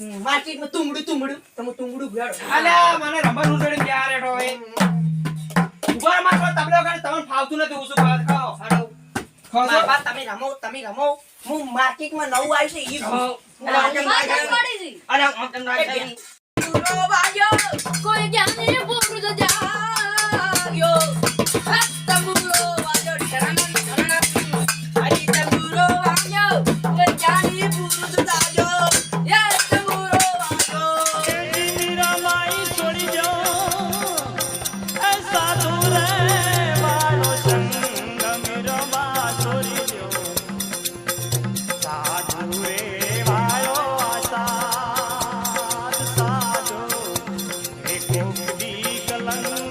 માર્કેટમાં તુંબડું તમે તુંબડું ભેળો અલ્યા મને રમવાનું જોડીને ક્યાં રેડો હવે ઉભા મારો તબલો ગાડી તમને ફાવતું નથી હું શું ખાઓ હાલો ખાઓ બાપા તમે રમો હું માર્કેટમાં નવું આવ્યું છે ઈ ખાઓ અરે આમ તમને પૂરો વાગ્યો કોઈ જ્ઞાની પુરુષ જાગ્યો તંબુરો વાગ્યો શરણન હરી તંબુરો વાગ્યો કોઈ જ્ઞાની પુરુષ જાગ્યો યે તંબુરો વાગ્યો मेरा माई छोड़ी जो ऐसा दूर वालो संग मेरा मां छोड़ी जो साधु रे वालो आसाद साधु एक दी कलंग